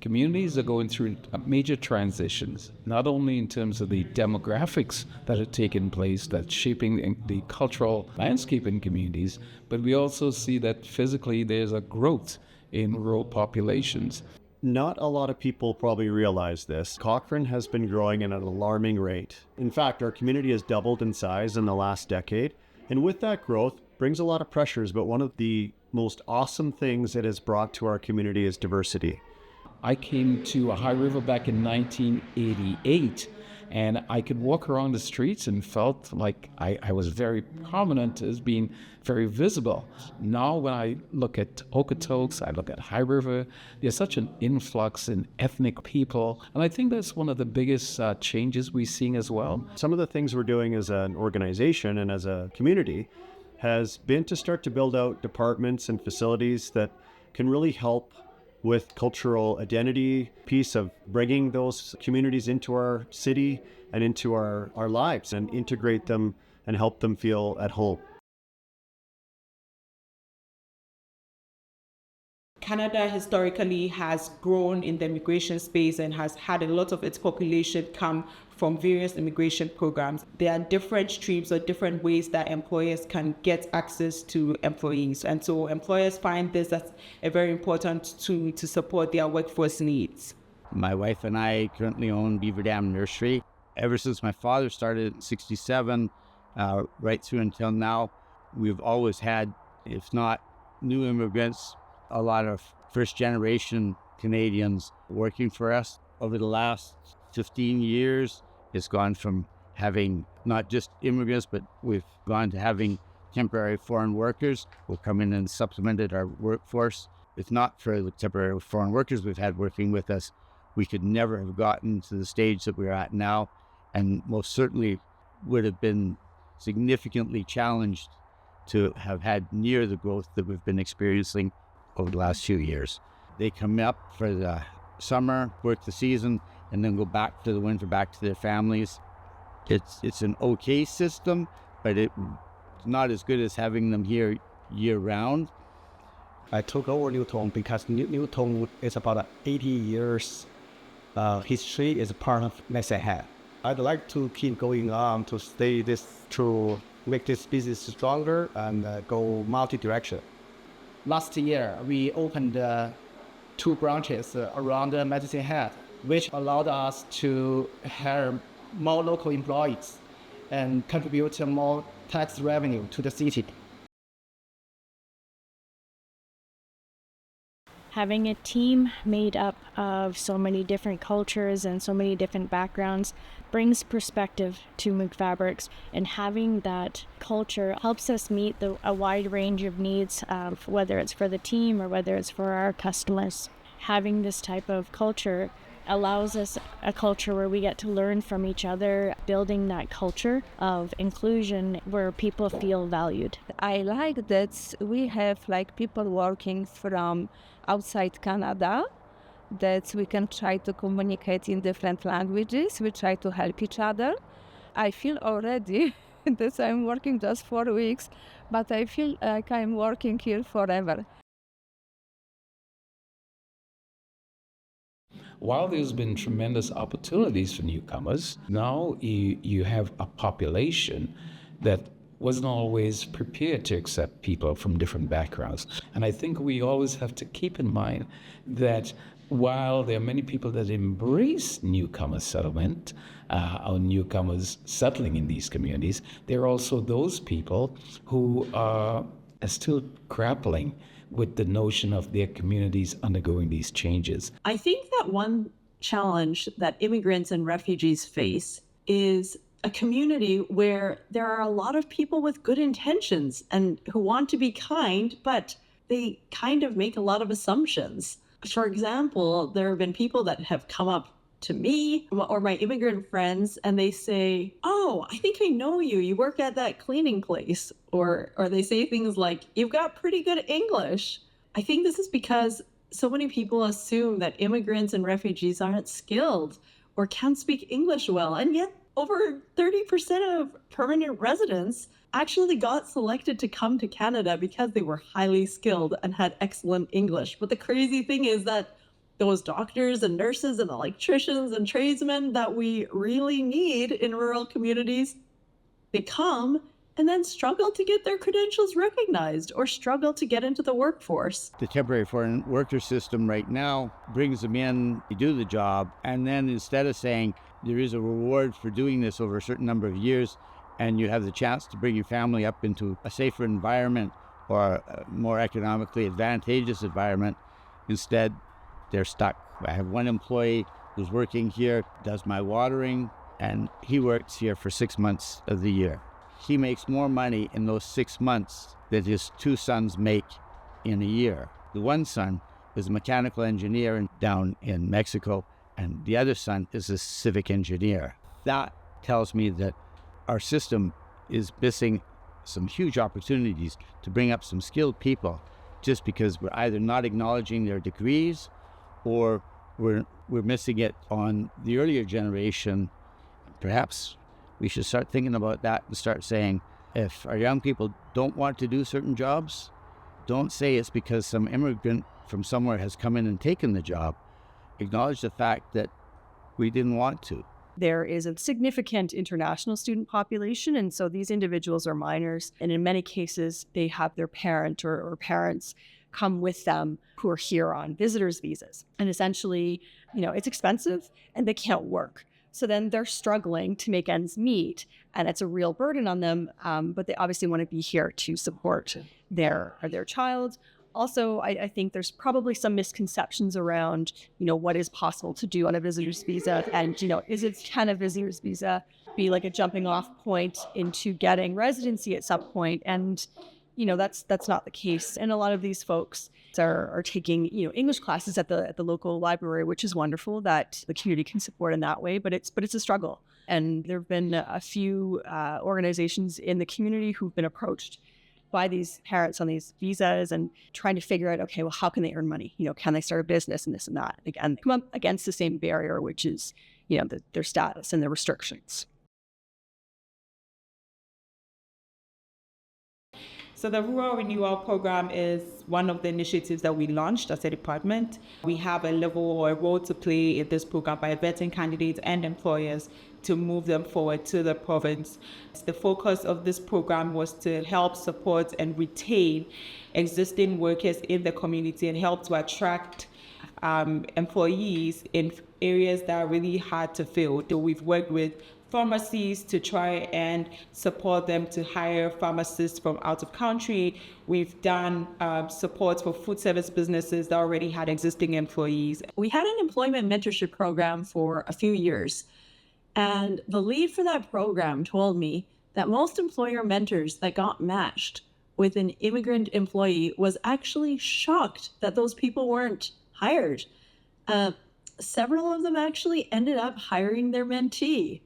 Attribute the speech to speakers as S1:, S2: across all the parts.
S1: Communities are going through major transitions, not only in terms of the demographics that are taking place, that's shaping the cultural landscape in communities, but we also see that physically there's a growth in rural populations.
S2: Not a lot of people probably realize this. Cochrane has been growing at an alarming rate. In fact, our community has doubled in size in the last decade. And with that growth brings a lot of pressures, but one of the most awesome things it has brought to our community is diversity.
S1: I came to High River back in 1988, and I could walk around the streets and felt like I was very prominent as being very visible. Now when I look at Okotoks, I look at High River, there's such an influx in ethnic people, and I think that's one of the biggest changes we're seeing as well.
S2: Some of the things we're doing as an organization and as a community has been to start to build out departments and facilities that can really help with cultural identity piece of bringing those communities into our city and into our lives and integrate them and help them feel at home.
S3: Canada historically has grown in the immigration space and has had a lot of its population come from various immigration programs. There are different streams or different ways that employers can get access to employees. And so employers find this as a very important tool to support their workforce needs.
S4: My wife and I currently own Beaver Dam Nursery. Ever since my father started in 67, right through until now, we've always had, if not new immigrants, a lot of first-generation Canadians working for us. Over the last 15 years, it's gone from having not just immigrants, but we've gone to having temporary foreign workers who come in and supplemented our workforce. If not for the temporary foreign workers we've had working with us, we could never have gotten to the stage that we're at now, and most certainly would have been significantly challenged to have had near the growth that we've been experiencing over the last few years. They come up for the summer, work the season, and then go back to the winter, back to their families. It's an okay system, but it's not as good as having them here year-round.
S5: I took over Newton because Newton is about 80 years history is part of next ahead. I'd like to keep going on to stay this to make this business stronger and go multi-direction.
S6: Last year, we opened 2 branches around Medicine Hat, which allowed us to hire more local employees and contribute more tax revenue to the city.
S7: Having a team made up of so many different cultures and so many different backgrounds brings perspective to Moog Fabrics, and having that culture helps us meet a wide range of needs, whether it's for the team or whether it's for our customers. Having this type of culture allows us a culture where we get to learn from each other, building that culture of inclusion where people feel valued.
S8: I like that we have people working from outside Canada, that we can try to communicate in different languages. We try to help each other. I feel already that I'm working just 4 weeks, but I feel like I'm working here forever.
S1: While there's been tremendous opportunities for newcomers, now you have a population that wasn't always prepared to accept people from different backgrounds. And I think we always have to keep in mind that while there are many people that embrace newcomer settlement, or newcomers settling in these communities, there are also those people who are still grappling with the notion of their communities undergoing these changes.
S9: I think that one challenge that immigrants and refugees face is a community where there are a lot of people with good intentions and who want to be kind, but they kind of make a lot of assumptions. For example, there have been people that have come up to me or my immigrant friends and they say, "Oh, I think I know you. You work at that cleaning place." Or they say things like, "You've got pretty good English." I think this is because so many people assume that immigrants and refugees aren't skilled or can't speak English well, and yet over 30% of permanent residents actually got selected to come to Canada because they were highly skilled and had excellent English. But the crazy thing is that those doctors and nurses and electricians and tradesmen that we really need in rural communities become and then struggle to get their credentials recognized or struggle to get into the workforce.
S4: The temporary foreign worker system right now brings them in to do the job, and then instead of saying there is a reward for doing this over a certain number of years and you have the chance to bring your family up into a safer environment or a more economically advantageous environment, instead they're stuck. I have one employee who's working here, does my watering, and he works here for 6 months of the year. He makes more money in those 6 months than his 2 sons make in a year. The one son is a mechanical engineer down in Mexico, and the other son is a civic engineer. That tells me that our system is missing some huge opportunities to bring up some skilled people just because we're either not acknowledging their degrees or we're missing it on the earlier generation. Perhaps we should start thinking about that and start saying, if our young people don't want to do certain jobs, don't say it's because some immigrant from somewhere has come in and taken the job. Acknowledge the fact that we didn't want to.
S10: There is a significant international student population, and so these individuals are minors, and in many cases, they have their parent or parents come with them who are here on visitors' visas. And essentially, it's expensive and they can't work. So then they're struggling to make ends meet, and it's a real burden on them, but they obviously want to be here to support their child. Also, I think there's probably some misconceptions around, what is possible to do on a visitor's visa, and, can a visitor's visa be like a jumping off point into getting residency at some point? And, that's not the case. And a lot of these folks are taking, English classes at the local library, which is wonderful that the community can support in that way, but it's a struggle. And there have been a few organizations in the community who've been approached by these parents on these visas and trying to figure out, okay, well, how can they earn money? Can they start a business and this and that? Again, they come up against the same barrier, which is, their status and their restrictions.
S3: So the Rural Renewal Program is one of the initiatives that we launched as a department. We have a level or a role to play in this program by vetting candidates and employers to move them forward to the province. The focus of this program was to help support and retain existing workers in the community and help to attract employees in areas that are really hard to fill. So we've worked with pharmacies to try and support them to hire pharmacists from out of country. We've done support for food service businesses that already had existing employees.
S9: We had an employment mentorship program for a few years, and the lead for that program told me that most employer mentors that got matched with an immigrant employee was actually shocked that those people weren't hired. Several of them actually ended up hiring their mentee.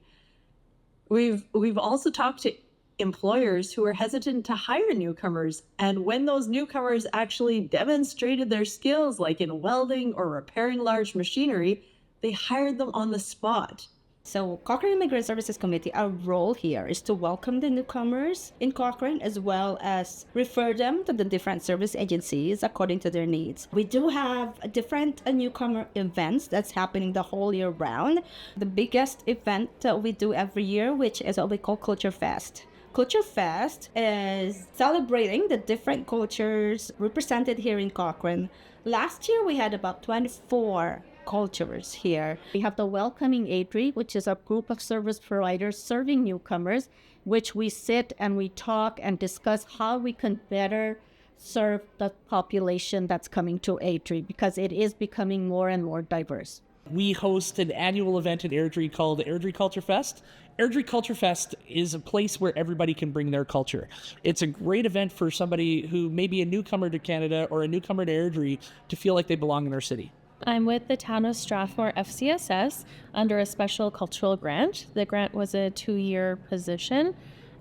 S9: We've also talked to employers who are hesitant to hire newcomers, and when those newcomers actually demonstrated their skills, like in welding or repairing large machinery, they hired them on the spot.
S11: So Cochrane Immigrant Services Committee, our role here is to welcome the newcomers in Cochrane as well as refer them to the different service agencies according to their needs. We do have different newcomer events that's happening the whole year round. The biggest event that we do every year, which is what we call Culture Fest. Culture Fest is celebrating the different cultures represented here in Cochrane. Last year we had about 24 cultures here. We have the Welcoming Aidry, which is a group of service providers serving newcomers, which we sit and we talk and discuss how we can better serve the population that's coming to Aidry, because it is becoming more and more diverse.
S12: We host an annual event at Airdrie called Airdrie Culture Fest. Airdrie Culture Fest is a place where everybody can bring their culture. It's a great event for somebody who may be a newcomer to Canada or a newcomer to Airdrie to feel like they belong in our city.
S13: I'm with the town of Strathmore FCSS under a special cultural grant. The grant was a 2-year position,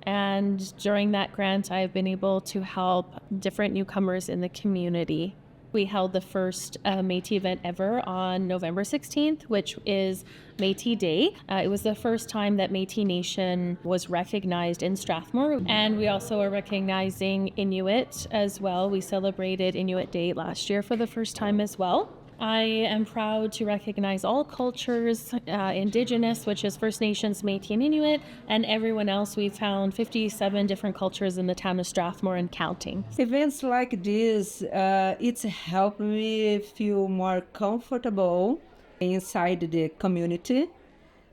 S13: and during that grant I've been able to help different newcomers in the community. We held the first Métis event ever on November 16th, which is Métis Day. It was the first time that Métis Nation was recognized in Strathmore, and we also are recognizing Inuit as well. We celebrated Inuit Day last year for the first time as well. I am proud to recognize all cultures, Indigenous, which is First Nations, Métis, and Inuit, and everyone else. We found 57 different cultures in the town of Strathmore and counting.
S8: Events like this, it's helped me feel more comfortable inside the community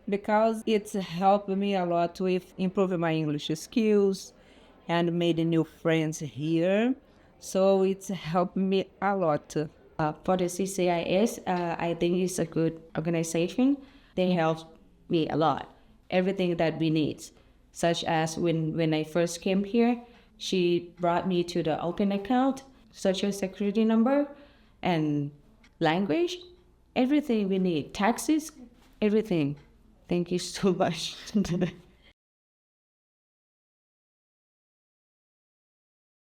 S8: because it's helped me a lot with improving my English skills and made new friends here. So it's helped me a lot.
S11: For the CCIS, I think it's a good organization. They help me a lot. Everything that we need, such as when I first came here, she brought me to the open account, social security number, and language, everything we need, taxes, everything. Thank you so much.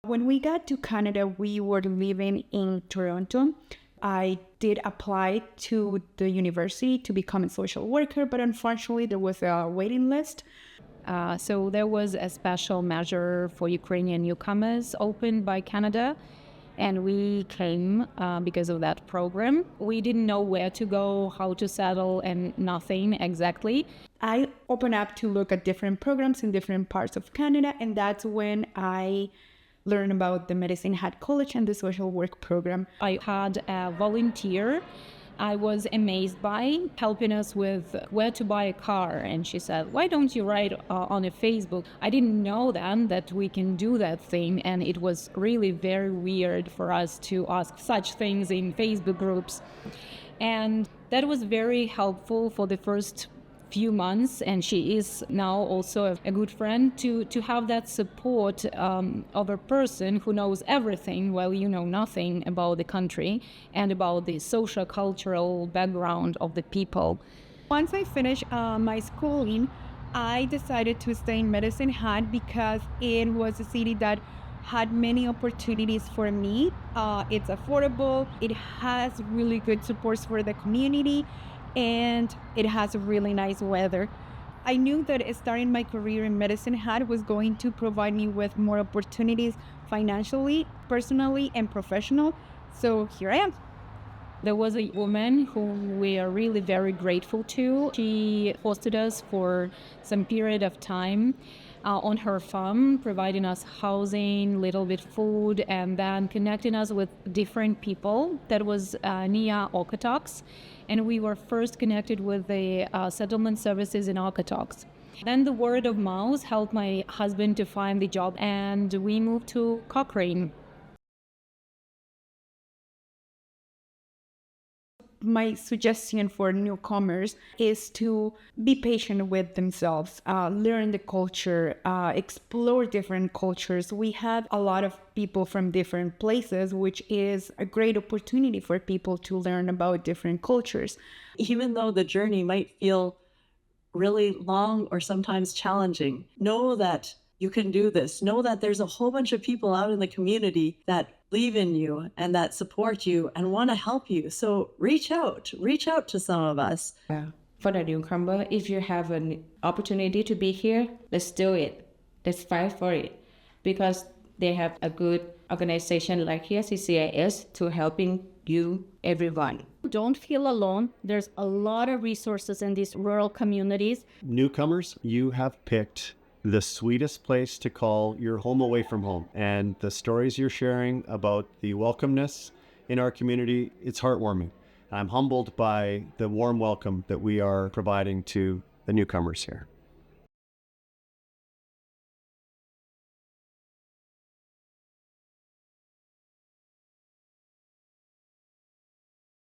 S14: When we got to Canada, we were living in Toronto. I did apply to the university to become a social worker, but unfortunately there was a waiting list.
S13: So there was a special measure for Ukrainian newcomers opened by Canada, and we came because of that program. We didn't know where to go, how to settle, and nothing exactly.
S14: I opened up to look at different programs in different parts of Canada, and that's when I learned about the Medicine Hat College and the social work program.
S13: I had a volunteer I was amazed by, helping us with where to buy a car. And she said, why don't you write on a Facebook? I didn't know then that we can do that thing. And it was really very weird for us to ask such things in Facebook groups. And that was very helpful for the first few months, and she is now also a good friend to have that support of a person who knows everything while you know nothing about the country and about the social cultural background of the people.
S14: Once I finished my schooling, I decided to stay in Medicine Hat because it was a city that had many opportunities for me. It's affordable, it has really good supports for the community, and it has really nice weather. I knew that starting my career in Medicine Hat was going to provide me with more opportunities financially, personally, and professional. So here I am.
S13: There was a woman whom we are really very grateful to. She hosted us for some period of time on her farm, providing us housing, little bit food, and then connecting us with different people. That was Nia Okotoks. And we were first connected with the settlement services in Okotoks. Then the word of mouth helped my husband to find the job, and we moved to Cochrane.
S14: My suggestion for newcomers is to be patient with themselves, learn the culture, explore different cultures. We have a lot of people from different places, which is a great opportunity for people to learn about different cultures.
S9: Even though the journey might feel really long or sometimes challenging, know that you can do this. Know that there's a whole bunch of people out in the community that believe in you and that support you and want to help you. So reach out to some of us.
S11: For the newcomer, if you have an opportunity to be here, let's do it. Let's fight for it. Because they have a good organization like here, CCIS, to helping you, everyone.
S7: Don't feel alone. There's a lot of resources in these rural communities.
S2: Newcomers, you have picked the sweetest place to call your home away from home. And the stories you're sharing about the welcomeness in our community, it's heartwarming. I'm humbled by the warm welcome that we are providing to the newcomers here.